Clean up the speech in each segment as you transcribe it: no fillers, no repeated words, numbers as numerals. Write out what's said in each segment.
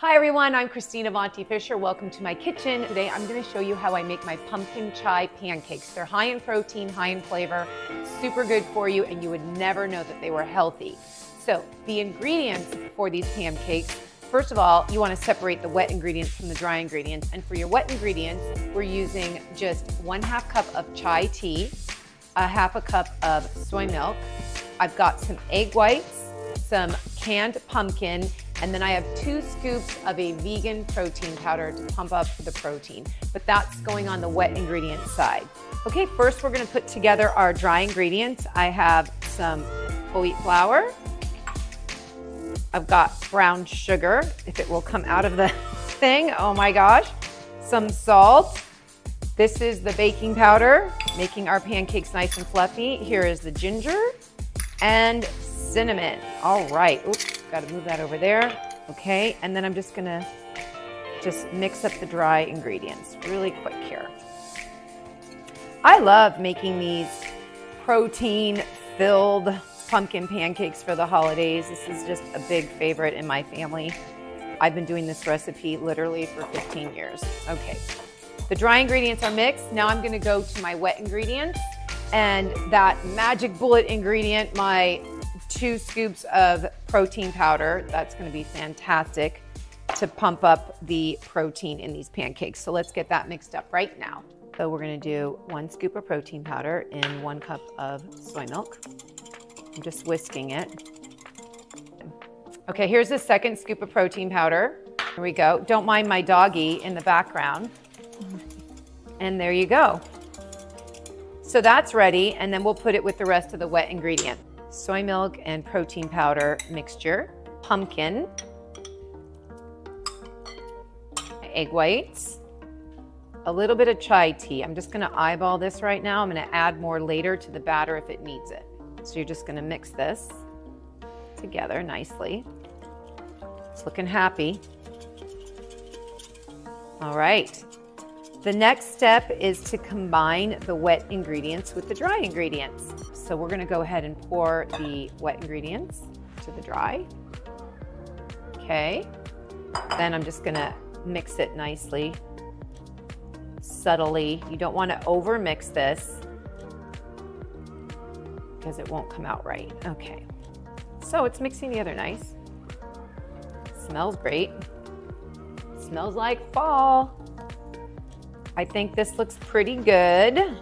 Hi everyone, I'm Christina Monty Fisher. Welcome to my kitchen. Today I'm going to show you how I make my pumpkin chai pancakes. They're high in protein, high in flavor, super good for you, and you would never know that they were healthy. So the ingredients for these pancakes, first of all, you want to separate the wet ingredients from the dry ingredients. And for your wet ingredients, we're using just 1/2 cup of chai tea, 1/2 cup of soy milk. I've got some egg whites, some canned pumpkin, and then I have 2 scoops of a vegan protein powder to pump up the protein, but that's going on the wet ingredient side. Okay, first we're gonna put together our dry ingredients. I have some whole wheat flour. I've got brown sugar, if it will come out of the thing, oh my gosh. Some salt. This is the baking powder, making our pancakes nice and fluffy. Here is the ginger and cinnamon. All right, oops, gotta move that over there. Okay, and then I'm just gonna mix up the dry ingredients really quick here. I love making these protein-filled pumpkin pancakes for the holidays. This is just a big favorite in my family. I've been doing this recipe literally for 15 years. Okay, the dry ingredients are mixed. Now I'm gonna go to my wet ingredients, and that magic bullet ingredient, my 2 scoops of protein powder. That's going to be fantastic to pump up the protein in these pancakes. So let's get that mixed up right now. So we're going to do 1 scoop of protein powder in 1 cup of soy milk. I'm just whisking it. Okay, here's the 2nd scoop of protein powder. Here we go. Don't mind my doggy in the background. And there you go. So that's ready, and then we'll put it with the rest of the wet ingredient. Soy milk and protein powder mixture, pumpkin, egg whites, a little bit of chai tea. I'm just gonna eyeball this right now. I'm gonna add more later to the batter if it needs it. So you're just gonna mix this together nicely. It's looking happy. All right. The next step is to combine the wet ingredients with the dry ingredients. So we're gonna go ahead and pour the wet ingredients to the dry. Okay, then I'm just gonna mix it nicely, subtly. You don't wanna over mix this because it won't come out right. Okay, so it's mixing together nice. Smells great. Smells like fall. I think this looks pretty good,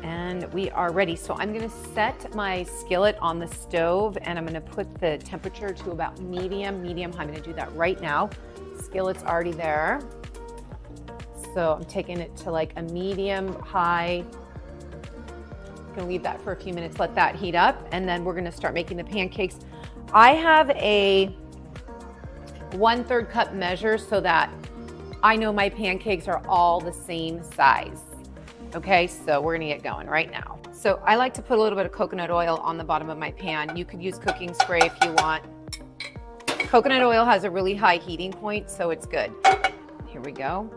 and we are ready. So I'm gonna set my skillet on the stove, and I'm gonna put the temperature to about medium high. I'm gonna do that right now. Skillet's already there. So I'm taking it to like a medium high. Gonna leave that for a few minutes, let that heat up, and then we're gonna start making the pancakes. I have a 1/3 cup measure so that I know my pancakes are all the same size. Okay, so we're gonna get going right now. So I like to put a little bit of coconut oil on the bottom of my pan. You could use cooking spray if you want. Coconut oil has a really high heating point, so it's good. Here we go.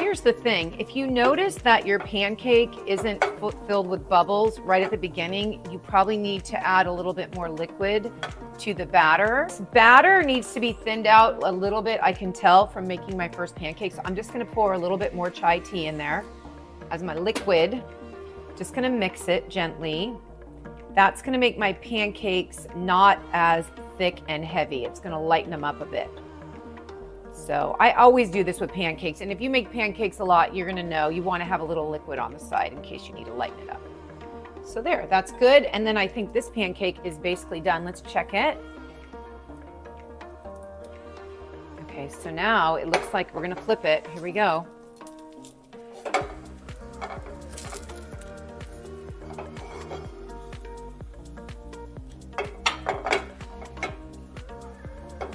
Here's the thing, if you notice that your pancake isn't filled with bubbles right at the beginning, you probably need to add a little bit more liquid to the batter. Batter needs to be thinned out a little bit, I can tell from making my first pancake. So I'm just gonna pour a little bit more chai tea in there as my liquid. Just gonna mix it gently. That's gonna make my pancakes not as thick and heavy. It's gonna lighten them up a bit. So I always do this with pancakes, and if you make pancakes a lot, you're gonna know you wanna have a little liquid on the side in case you need to lighten it up. So there, that's good. And then I think this pancake is basically done. Let's check it. Okay, so now it looks like we're gonna flip it. Here we go.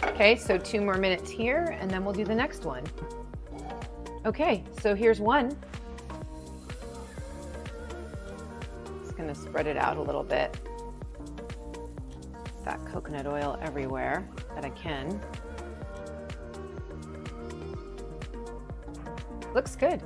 Okay, so 2 more minutes here, and then we'll do the next one. Okay, so here's one. Just gonna spread it out a little bit. That coconut oil everywhere that I can. Looks good.